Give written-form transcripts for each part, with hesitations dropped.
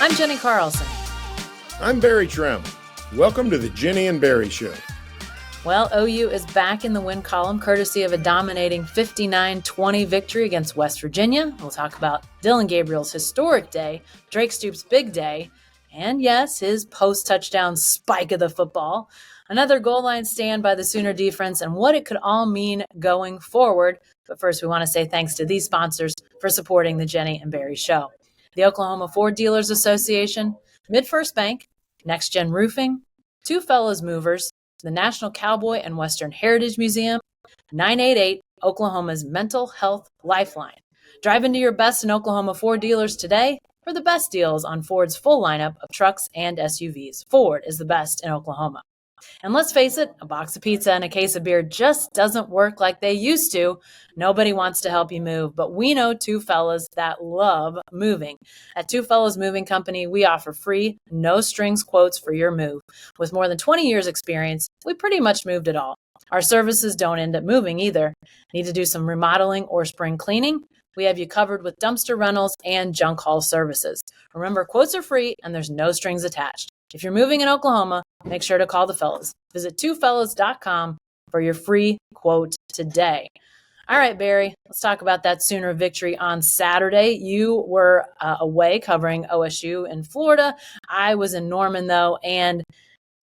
I'm Jenni Carlson. I'm Barry Trammell. Welcome to the Jenni and Berry Show. Well, OU is back in the win column courtesy of a dominating 59-20 victory against West Virginia. We'll talk about Dillon Gabriel's historic day, Drake Stoops' big day, and yes, his post-touchdown spike of the football, another goal line stand by the Sooner defense, and what it could all mean going forward. But first, we want to say thanks to these sponsors for supporting the Jenni and Berry Show. The Oklahoma Ford Dealers Association, MidFirst Bank, Next Gen Roofing, Two Fellas Movers, the National Cowboy and Western Heritage Museum, 988 Oklahoma's Mental Health Lifeline. Drive into your best in Oklahoma Ford dealers today for the best deals on Ford's full lineup of trucks and SUVs. Ford is the best in Oklahoma. And let's face it, a box of pizza and a case of beer just doesn't work like they used to. Nobody wants to help you move, but we know two fellas that love moving. At Two Fellas Moving Company, we offer free, no-strings quotes for your move. With more than 20 years experience, we pretty much moved it all. Our services don't end up moving either. Need to do some remodeling or spring cleaning? We have you covered with dumpster rentals and junk haul services. Remember, quotes are free and there's no strings attached. If you're moving in Oklahoma, make sure to call the fellas. Visit twofellas.com for your free quote today. All right, Barry, let's talk about that Sooner victory on Saturday. You were away covering OSU in Florida. I was in Norman, though, and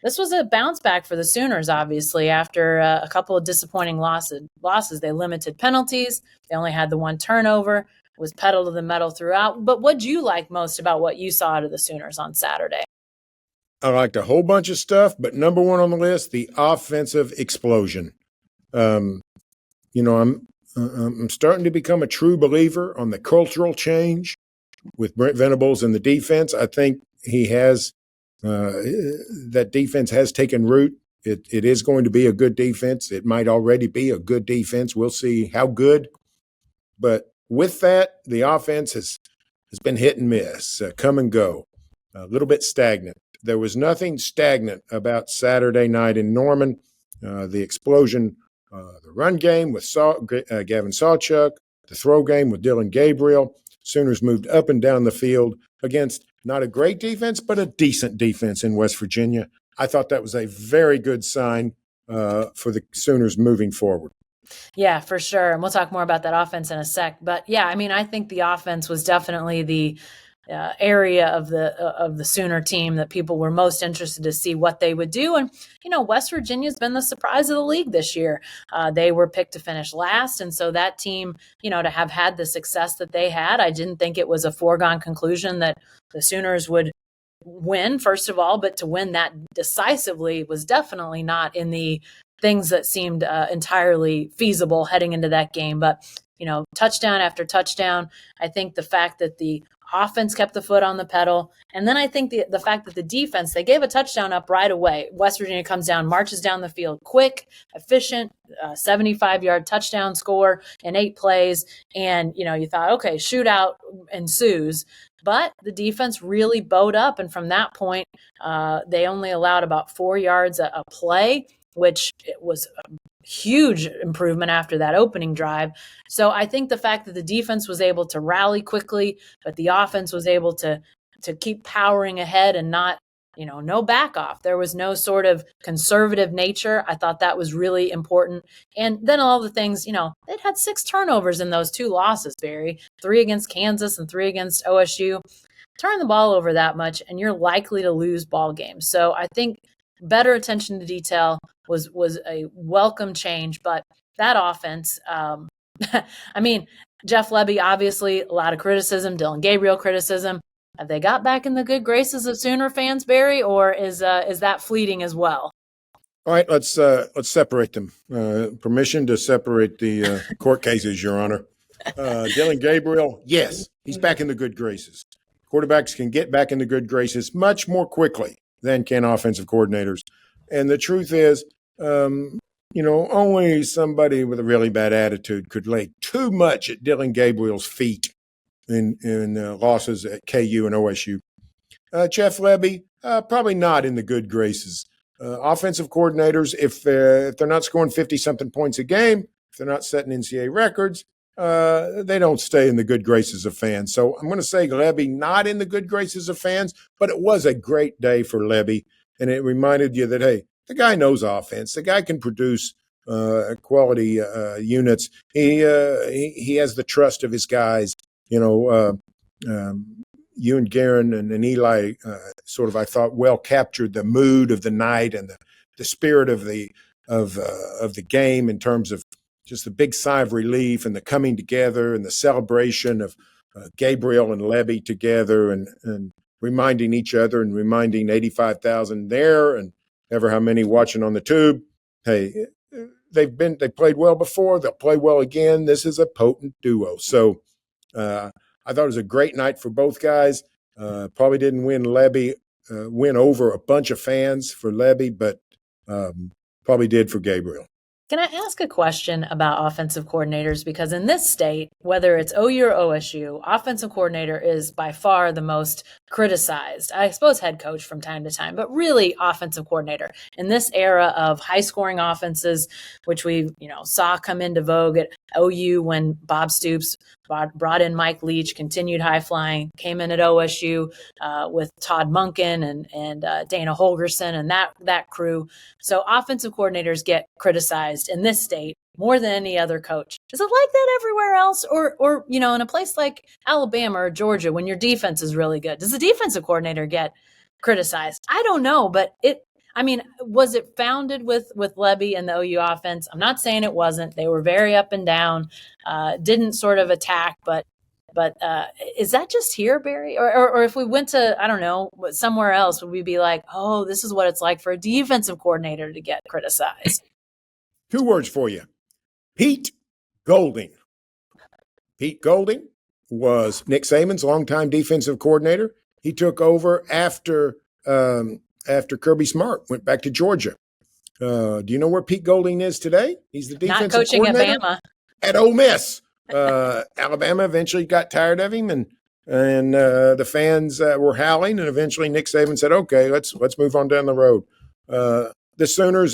this was a bounce back for the Sooners, obviously, after a couple of disappointing losses. They limited penalties. They only had the one turnover. It was pedal to the metal throughout. But what did you like most about what you saw out of the Sooners on Saturday? I liked a whole bunch of stuff, but number one on the list, the offensive explosion. I'm starting to become a true believer on the cultural change with Brent Venables in the defense. I think he has that defense has taken root. It is going to be a good defense. It might already be a good defense. We'll see how good. But with that, the offense has been hit and miss, come and go, a little bit stagnant. There was nothing stagnant about Saturday night in Norman. The explosion, the run game with Gavin Sawchuk, the throw game with Dillon Gabriel. Sooners moved up and down the field against not a great defense, but a decent defense in West Virginia. I thought that was a very good sign for the Sooners moving forward. Yeah, for sure. And we'll talk more about that offense in a sec. But yeah, I think the offense was definitely the area of the Sooner team that people were most interested to see what they would do. And, West Virginia's been the surprise of the league this year. They were picked to finish last. And so that team, to have had the success that they had, I didn't think it was a foregone conclusion that the Sooners would win, first of all, but to win that decisively was definitely not in the things that seemed entirely feasible heading into that game. But, touchdown after touchdown, I think the fact that the offense kept the foot on the pedal. And then I think the fact that the defense, they gave a touchdown up right away. West Virginia comes down, marches down the field, quick, efficient, 75-yard touchdown score in 8 plays. And, you thought, okay, shootout ensues. But the defense really bowed up. And from that point, they only allowed about 4 yards a play, which was a huge improvement after that opening drive. So I think the fact that the defense was able to rally quickly, but the offense was able to keep powering ahead and not, no back off. There was no sort of conservative nature. I thought that was really important. And then all the things, they'd had 6 turnovers in those 2 losses, Barry, 3 against Kansas and 3 against OSU. Turn the ball over that much and you're likely to lose ball games. So I think better attention to detail was a welcome change, but that offense, Jeff Lebby, obviously a lot of criticism, Dillon Gabriel criticism. Have they got back in the good graces of Sooner fans, Barry, or is that fleeting as well? All right, let's separate them. Permission to separate the court cases, Your Honor. Dillon Gabriel, yes, he's back in the good graces. Quarterbacks can get back in the good graces much more quickly than can offensive coordinators. And the truth is, only somebody with a really bad attitude could lay too much at Dillon Gabriel's feet in losses at KU and OSU. Jeff Lebby, probably not in the good graces. Offensive coordinators, if they're not scoring 50-something points a game, if they're not setting NCAA records, they don't stay in the good graces of fans. So I'm going to say Lebby not in the good graces of fans, but it was a great day for Lebby. And it reminded you that, hey, the guy knows offense. The guy can produce quality units. He has the trust of his guys. You and Garen and Eli sort of, I thought, well captured the mood of the night and the spirit of the game in terms of just the big sigh of relief and the coming together and the celebration of Gabriel and Lebby together and reminding each other and reminding 85,000 there and ever how many watching on the tube. Hey, they played well before. They'll play well again. This is a potent duo. So I thought it was a great night for both guys. Probably didn't win over a bunch of fans for Lebby, but probably did for Gabriel. Can I ask a question about offensive coordinators? Because in this state, whether it's OU or OSU, offensive coordinator is by far the most criticized. I suppose head coach from time to time, but really offensive coordinator. In this era of high-scoring offenses, which we saw come into vogue at OU when Bob Stoops brought in Mike Leach, continued high-flying, came in at OSU with Todd Monken and Dana Holgerson and that crew. So offensive coordinators get criticized in this state more than any other coach. Is it like that everywhere else? Or in a place like Alabama or Georgia, when your defense is really good, does the defensive coordinator get criticized? I don't know, but was it founded with Lebby and the OU offense? I'm not saying it wasn't. They were very up and down, didn't sort of attack, but is that just here, Barry? Or if we went to, I don't know, somewhere else, would we be like, oh, this is what it's like for a defensive coordinator to get criticized? 2 words for you. Pete Golding. Pete Golding was Nick Saban's longtime defensive coordinator. He took over after Kirby Smart went back to Georgia. Do you know where Pete Golding is today? He's the defensive coordinator. Not coaching coordinator at Bama. At Ole Miss. Alabama eventually got tired of him, and the fans were howling, and eventually Nick Saban said, "Okay, let's move on down the road." The Sooners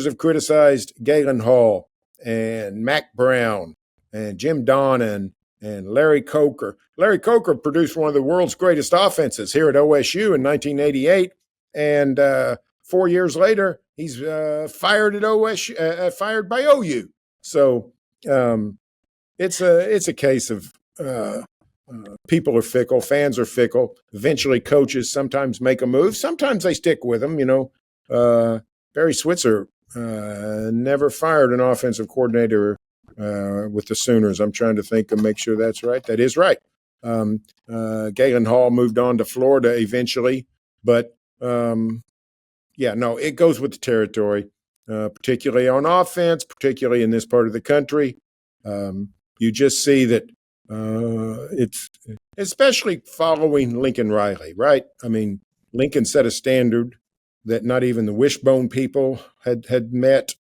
have criticized Galen Hall and Mac Brown and Jim Donnan and Larry Coker. Larry Coker produced one of the world's greatest offenses here at OSU in 1988, and 4 years later, he's fired at OSU, fired by OU. So it's a case of people are fickle, fans are fickle. Eventually, coaches sometimes make a move, sometimes they stick with them. Barry Switzer never fired an offensive coordinator with the Sooners. I'm trying to think and make sure that's right. That is right. Galen Hall moved on to Florida eventually, but it goes with the territory, particularly on offense, particularly in this part of the country. You just see that it's especially following Lincoln Riley, right? I mean, Lincoln set a standard that not even the Wishbone people had met.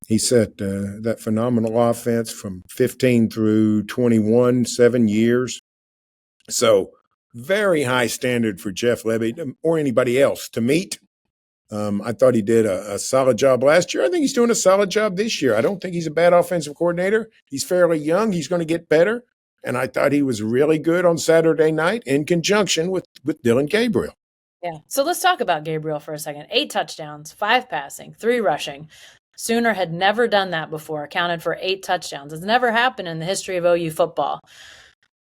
He set that phenomenal offense from 15 through 21, 7 years. So very high standard for Jeff Lebby or anybody else to meet. I thought he did a solid job last year. I think he's doing a solid job this year. I don't think he's a bad offensive coordinator. He's fairly young. He's going to get better. And I thought he was really good on Saturday night in conjunction with Dillon Gabriel. Yeah. So let's talk about Gabriel for a second. 8 touchdowns, 5 passing, 3 rushing. Sooner had never done that before, accounted for 8 touchdowns. It's never happened in the history of OU football.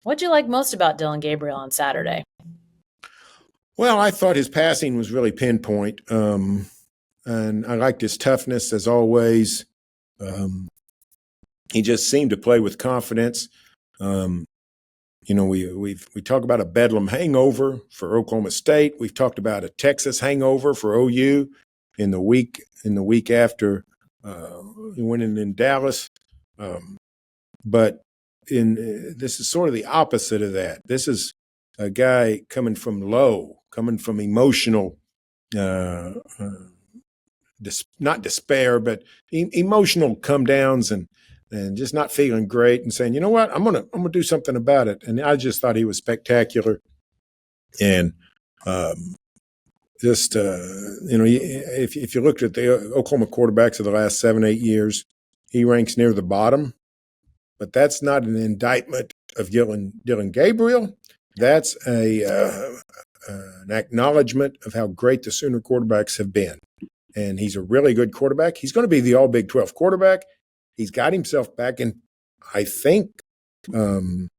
What'd you like most about Dillon Gabriel on Saturday? Well, I thought his passing was really pinpoint, and I liked his toughness as always. He just seemed to play with confidence. We talk about a Bedlam hangover for Oklahoma State. We've talked about a Texas hangover for OU in the week after winning in Dallas. But this is sort of the opposite of that. This is a guy coming from emotional, not despair, but emotional come downs and just not feeling great and saying, you know what, I'm gonna do something about it. And I just thought he was spectacular. And if you looked at the Oklahoma quarterbacks of the last 7-8 years, he ranks near the bottom but that's not an indictment of Dillon Gabriel. That's an acknowledgement of how great the Sooner quarterbacks have been. And he's a really good quarterback. He's going to be the all Big 12 quarterback. He's got himself back in, I think, in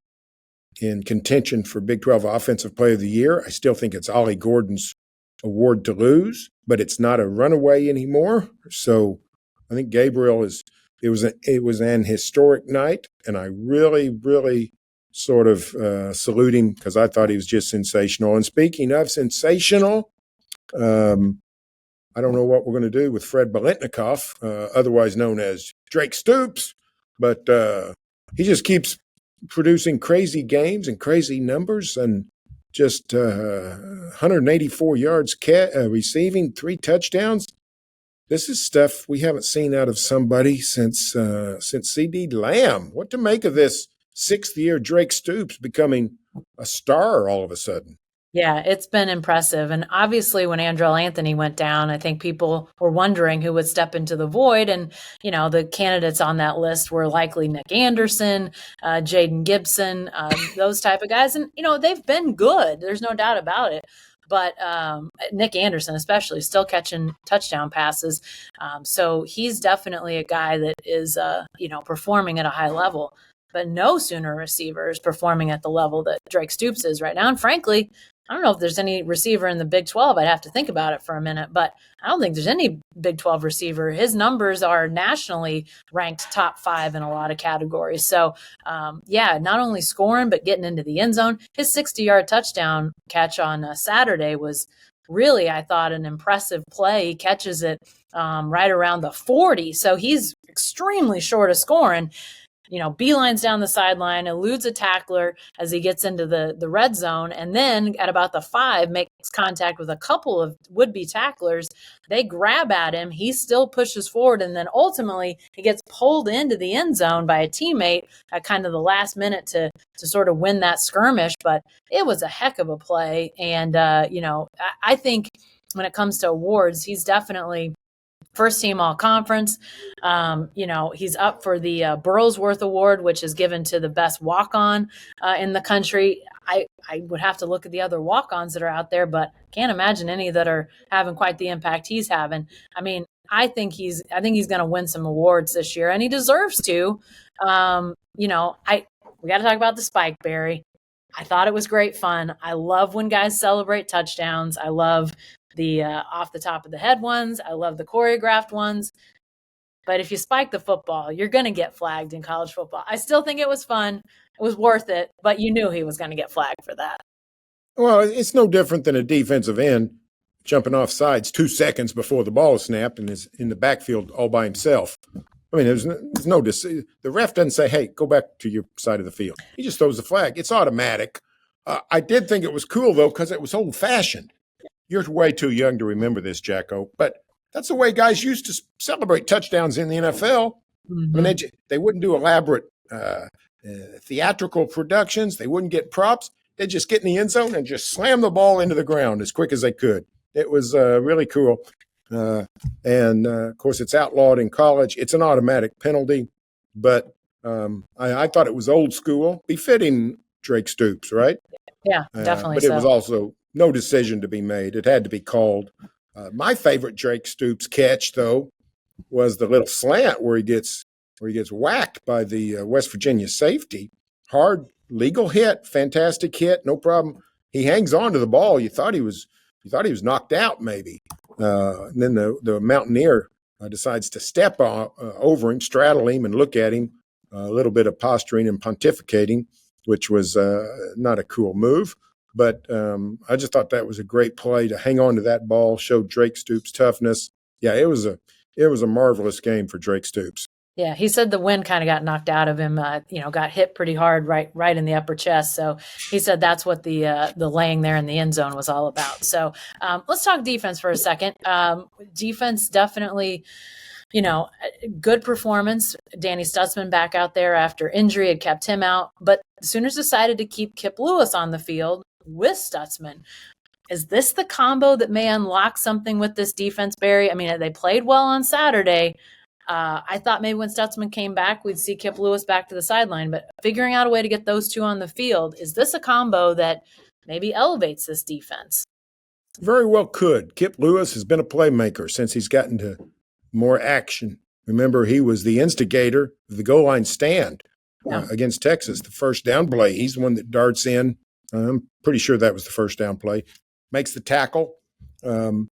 contention for Big 12 Offensive Player of the Year. I still think it's Ollie Gordon's award to lose, but it's not a runaway anymore. So I think Gabriel it was an historic night, and I really, really sort of salute him because I thought he was just sensational. And speaking of sensational, I don't know what we're going to do with Fred Biletnikoff, otherwise known as Drake Stoops, but he just keeps producing crazy games and crazy numbers, and just 184 yards receiving, 3 touchdowns. This is stuff we haven't seen out of somebody since C.D. Lamb. What to make of this 6th-year Drake Stoops becoming a star all of a sudden? Yeah, it's been impressive. And obviously when Andrell Anthony went down, I think people were wondering who would step into the void. And, the candidates on that list were likely Nick Anderson, Jaden Gibson, those type of guys. And, they've been good. There's no doubt about it. But Nick Anderson, especially, still catching touchdown passes. So he's definitely a guy that is, performing at a high level. But no Sooner receiver is performing at the level that Drake Stoops is right now. And frankly, I don't know if there's any receiver in the Big 12. I'd have to think about it for a minute, but I don't think there's any Big 12 receiver. His numbers are nationally ranked top 5 in a lot of categories. So, not only scoring, but getting into the end zone. His 60-yard touchdown catch on Saturday was really, I thought, an impressive play. He catches it right around the 40. So he's extremely short of scoring. Beelines down the sideline, eludes a tackler as he gets into the red zone, and then at about the 5 makes contact with a couple of would-be tacklers. They grab at him. He still pushes forward, and then ultimately he gets pulled into the end zone by a teammate at kind of the last minute to sort of win that skirmish. But it was a heck of a play, and I think when it comes to awards, he's definitely first team all conference. He's up for the Burlsworth Award, which is given to the best walk-on in the country. I would have to look at the other walk-ons that are out there, but can't imagine any that are having quite the impact he's having. I mean, I think he's going to win some awards this year, and he deserves to. We got to talk about the spike, Barry. I thought it was great fun. I love when guys celebrate touchdowns. I love the off the top of the head ones. I love the choreographed ones. But if you spike the football, you're going to get flagged in college football. I still think it was fun. It was worth it, but you knew he was going to get flagged for that. Well, it's no different than a defensive end jumping off sides 2 seconds before the ball is snapped and is in the backfield all by himself. I mean, there's no the ref doesn't say, hey, go back to your side of the field. He just throws the flag. It's automatic. I did think it was cool, though, because it was old-fashioned. You're way too young to remember this, Jacko, but that's the way guys used to celebrate touchdowns in the NFL. Mm-hmm. I mean, they wouldn't do elaborate theatrical productions. They wouldn't get props. They'd just get in the end zone and just slam the ball into the ground as quick as they could. It was really cool. And of course, it's outlawed in college. It's an automatic penalty, but I thought it was old school, befitting Drake Stoops, right? Yeah, definitely. But it was also no decision to be made. It had to be called. My favorite Drake Stoops catch, though, was the little slant where he gets whacked by the West Virginia safety. Hard legal hit, fantastic hit, no problem. He hangs on to the ball. You thought he was knocked out, maybe. And then the Mountaineer decides to step over him, straddle him, and look at him. A little bit of posturing and pontificating, which was not a cool move. But I just thought that was a great play to hang on to that ball, show Drake Stoops' toughness. Yeah, it was a marvelous game for Drake Stoops. Yeah, he said the wind kind of got knocked out of him. Got hit pretty hard right in the upper chest. So he said that's what the laying there in the end zone was all about. So let's talk defense for a second. Defense definitely, good performance. Danny Stutsman back out there after injury had kept him out, but the Sooners decided to keep Kip Lewis on the field with Stutsman. Is this the combo that may unlock something with this defense, Barry? I mean, they played well on Saturday. I thought maybe when Stutsman came back, we'd see Kip Lewis back to the sideline, but figuring out a way to get those two on the field, is this a combo that maybe elevates this defense? Very well could. Kip Lewis has been a playmaker since he's gotten to more action. Remember, he was the instigator of the goal line stand against Texas, the first down play. He's the one that darts in. I'm pretty sure that was the first down play. Makes the tackle on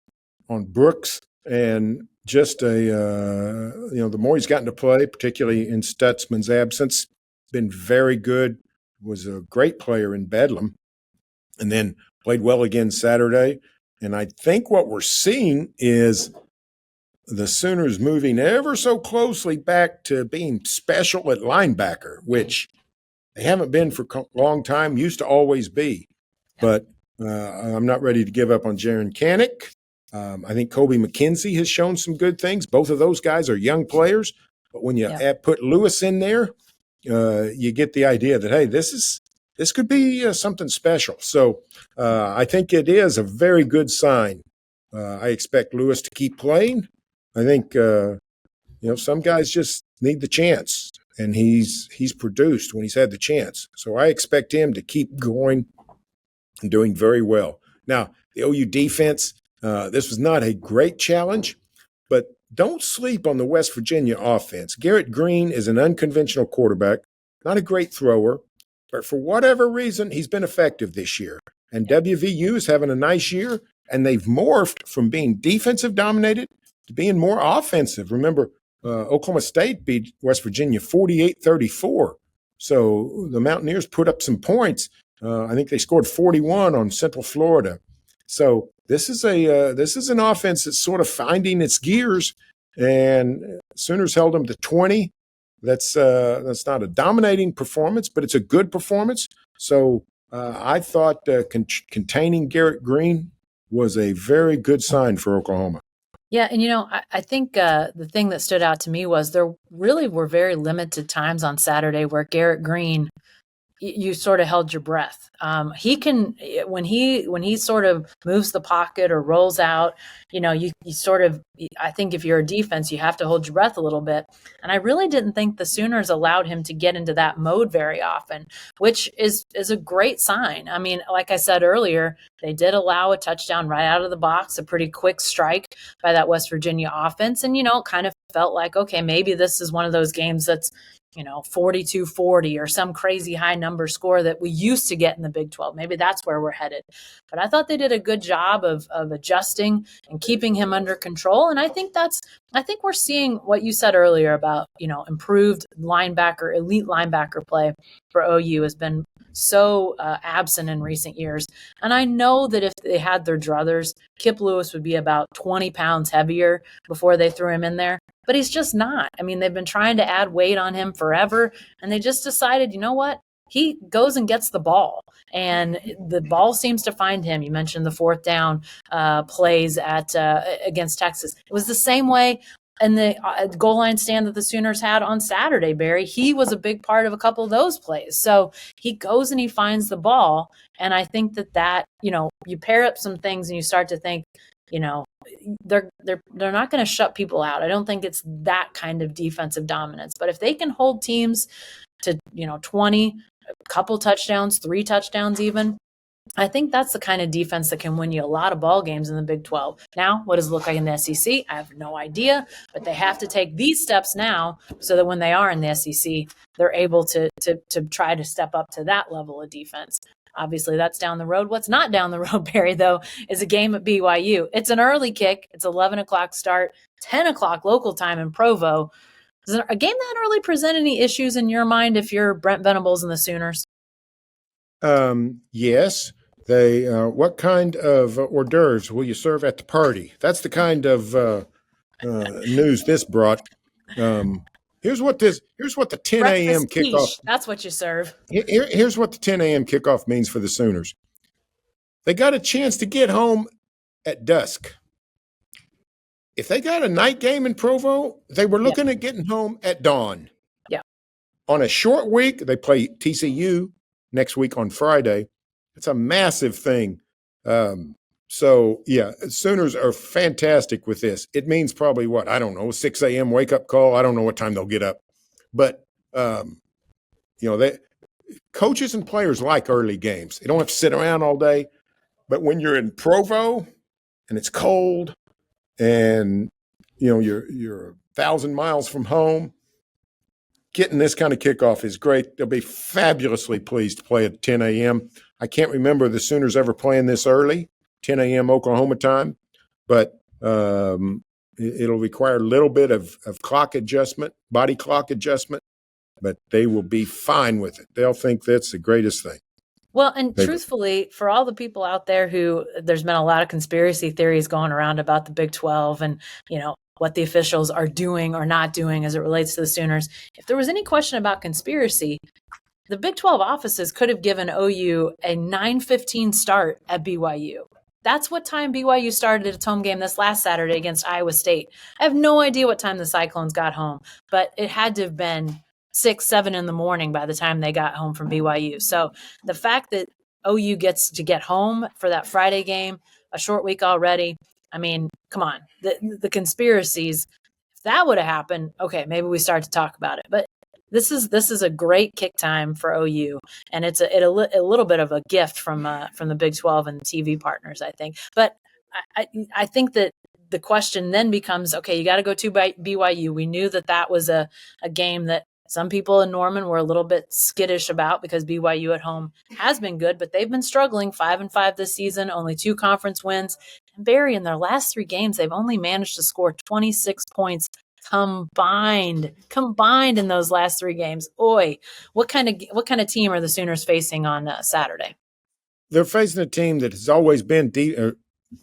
Brooks, and just the more he's gotten to play, particularly in Stutsman's absence, been very good. Was a great player in Bedlam, and then played well again Saturday. And I think what we're seeing is the Sooners moving ever so closely back to being special at linebacker, which they haven't been for a long time, used to always be. But I'm not ready to give up on Jaron Kanik. I think Kobe McKenzie has shown some good things. Both of those guys are young players. But when you put Lewis in there, you get the idea that, hey, this could be something special. So I think it is a very good sign. I expect Lewis to keep playing. I think some guys just need the chance, and he's produced when he's had the chance. So I expect him to keep going and doing very well. Now, the OU defense, this was not a great challenge, but don't sleep on the West Virginia offense. Garrett Green is an unconventional quarterback, not a great thrower, but for whatever reason, he's been effective this year. And WVU is having a nice year, and they've morphed from being defensive dominated to being more offensive. Remember, Oklahoma State beat West Virginia 48-34. So the Mountaineers put up some points. I think they scored 41 on Central Florida. So this is an offense that's sort of finding its gears, and Sooners held them to 20. That's not a dominating performance, but it's a good performance. So I thought containing Garrett Green was a very good sign for Oklahoma. Yeah, and I think the thing that stood out to me was there really were very limited times on Saturday where Garrett Green, you sort of held your breath. He can, when he sort of moves the pocket or rolls out, you sort of, I think if you're a defense, you have to hold your breath a little bit. And I really didn't think the Sooners allowed him to get into that mode very often, which is a great sign. I mean, like I said earlier, they did allow a touchdown right out of the box, a pretty quick strike by that West Virginia offense. And, kind of felt like, okay, maybe this is one of those games that's, 42-40 or some crazy high number score that we used to get in the Big 12. Maybe that's where we're headed. But I thought they did a good job of adjusting and keeping him under control. And I think we're seeing what you said earlier about, improved elite linebacker play for OU has been so absent in recent years. And I know that if they had their druthers, Kip Lewis would be about 20 pounds heavier before they threw him in there. But he's just not. I mean, they've been trying to add weight on him forever, and they just decided, you know what? He goes and gets the ball, and the ball seems to find him. You mentioned the fourth down plays against Texas. It was the same way in the goal line stand that the Sooners had on Saturday, Barry. He was a big part of a couple of those plays. So he goes and he finds the ball, and I think that you pair up some things and you start to think, they're not going to shut people out. I don't think it's that kind of defensive dominance. But if they can hold teams to 20, a couple touchdowns, 3 touchdowns even, I think that's the kind of defense that can win you a lot of ball games in the Big 12. Now, what does it look like in the SEC? I have no idea, but they have to take these steps now so that when they are in the SEC, they're able to try to step up to that level of defense. Obviously, that's down the road. What's not down the road, Barry, though, is a game at BYU. It's an early kick. It's 11 o'clock start, 10 o'clock local time in Provo. Does a game that early present any issues in your mind if you're Brent Venables and the Sooners? Yes. They. What kind of hors d'oeuvres will you serve at the party? That's the kind of news this brought. Here's what the 10 a.m. kickoff. That's what you serve. Here's what the 10 a.m. kickoff means for the Sooners. They got a chance to get home at dusk. If they got a night game in Provo, they were looking at getting home at dawn. Yeah. On a short week, they play TCU next week on Friday. It's a massive thing. So, yeah, Sooners are fantastic with this. It means probably what? I don't know, 6 a.m. wake up call. I don't know what time they'll get up. But, they coaches and players like early games. They don't have to sit around all day. But when you're in Provo and it's cold and, you're 1,000 miles from home, getting this kind of kickoff is great. They'll be fabulously pleased to play at 10 a.m. I can't remember the Sooners ever playing this early, 10 a.m. Oklahoma time, but it'll require a little bit of clock adjustment, body clock adjustment, but they will be fine with it. They'll think that's the greatest thing. Well, and truthfully, for all the people out there who there's been a lot of conspiracy theories going around about the Big 12 and, what the officials are doing or not doing as it relates to the Sooners. If there was any question about conspiracy, the Big 12 offices could have given OU a 9:15 start at BYU. That's what time BYU started its home game this last Saturday against Iowa State. I have no idea what time the Cyclones got home, but it had to have been 6, 7 in the morning by the time they got home from BYU. So the fact that OU gets to get home for that Friday game, a short week already, I mean, come on. The conspiracies, if that would have happened, okay, maybe we start to talk about it. But this is a great kick time for OU, and it's a little bit of a gift from the Big 12 and the TV partners, I think. But I think that the question then becomes, okay, you got to go to BYU. We knew that was a game that some people in Norman were a little bit skittish about because BYU at home has been good, but they've been struggling 5-5 this season, only 2 conference wins. And Barry, in their last 3 games, they've only managed to score 26 points combined in those last 3 games. Oy, what kind of team are the Sooners facing on Saturday? They're facing a team that has always been,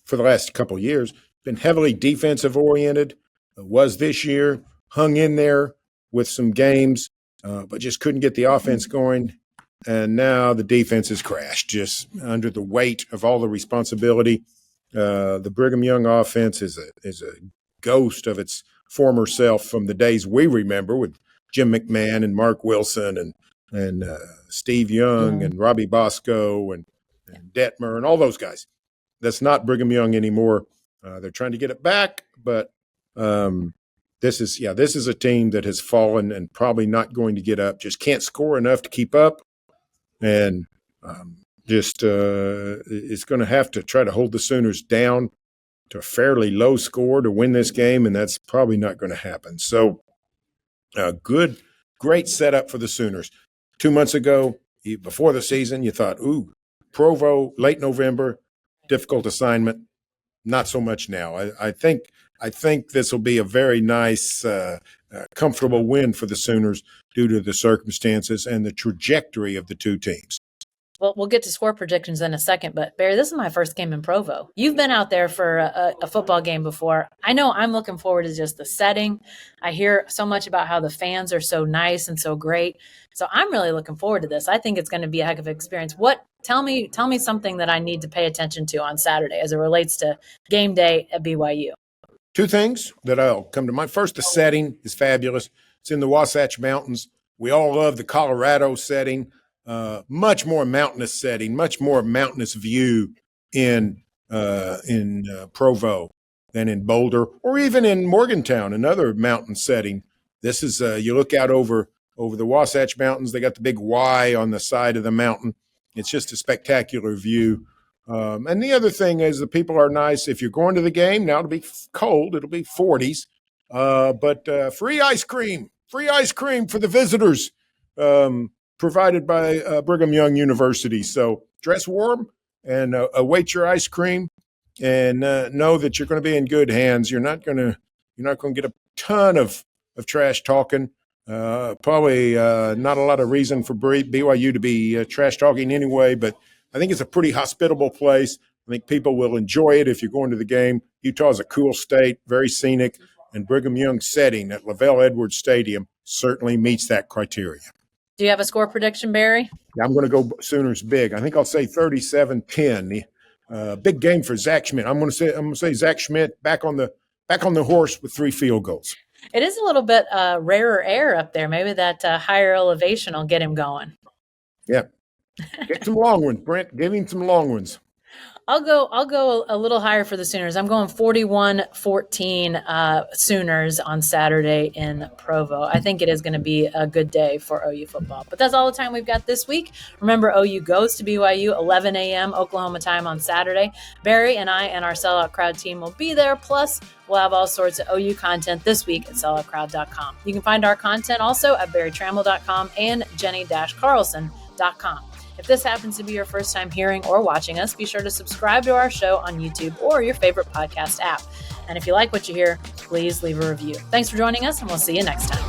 for the last couple of years, been heavily defensive oriented. Was this year, hung in there with some games, but just couldn't get the offense going. And now the defense has crashed, just under the weight of all the responsibility. The Brigham Young offense is a ghost of its former self from the days we remember with Jim McMahon and Mark Wilson and Steve Young and Robbie Bosco and Detmer and all those guys. That's not Brigham Young anymore. They're trying to get it back, but this is a team that has fallen and probably not going to get up. Just can't score enough to keep up, and it's going to have to try to hold the Sooners down to a fairly low score to win this game, and that's probably not going to happen. So, great setup for the Sooners. 2 months ago, before the season, you thought, ooh, Provo, late November, difficult assignment. Not so much now. I think this will be a very nice, comfortable win for the Sooners due to the circumstances and the trajectory of the two teams. Well, we'll get to score predictions in a second, but Barry, this is my first game in Provo. You've been out there for a football game before. I know I'm looking forward to just the setting. I hear so much about how the fans are so nice and so great. So I'm really looking forward to this. I think it's going to be a heck of an experience. Tell me something that I need to pay attention to on Saturday as it relates to game day at BYU. 2 things that I'll come to mind. First, the setting is fabulous. It's in the Wasatch Mountains. We all love the Colorado setting. Much more mountainous setting, much more mountainous view in Provo than in Boulder or even in Morgantown, another mountain setting. This is you look out over the Wasatch Mountains. They got the big Y on the side of the mountain. It's just a spectacular view. And the other thing is the people are nice. If you're going to the game, now it'll be cold. It'll be 40s. But free ice cream for the visitors. Provided by Brigham Young University. So dress warm and await your ice cream, and know that you're going to be in good hands. You're not going to get a ton of trash talking. Probably not a lot of reason for BYU to be trash talking anyway. But I think it's a pretty hospitable place. I think people will enjoy it if you're going to the game. Utah's a cool state, very scenic, and Brigham Young setting at Lavelle Edwards Stadium certainly meets that criteria. Do you have a score prediction, Barry? I'm going to go Sooners big. I think I'll say 37-10. Big game for Zach Schmidt. I'm going to say Zach Schmidt back on the horse with 3 field goals. It is a little bit rarer air up there. Maybe that higher elevation will get him going. Yeah. Get some long ones, Brent. Give him some long ones. I'll go a little higher for the Sooners. I'm going 41-14 Sooners on Saturday in Provo. I think it is going to be a good day for OU football. But that's all the time we've got this week. Remember, OU goes to BYU 11 a.m. Oklahoma time on Saturday. Barry and I and our Sellout Crowd team will be there. Plus, we'll have all sorts of OU content this week at selloutcrowd.com. You can find our content also at barrytrammell.com and jenny-carlson.com. If this happens to be your first time hearing or watching us, be sure to subscribe to our show on YouTube or your favorite podcast app. And if you like what you hear, please leave a review. Thanks for joining us, and we'll see you next time.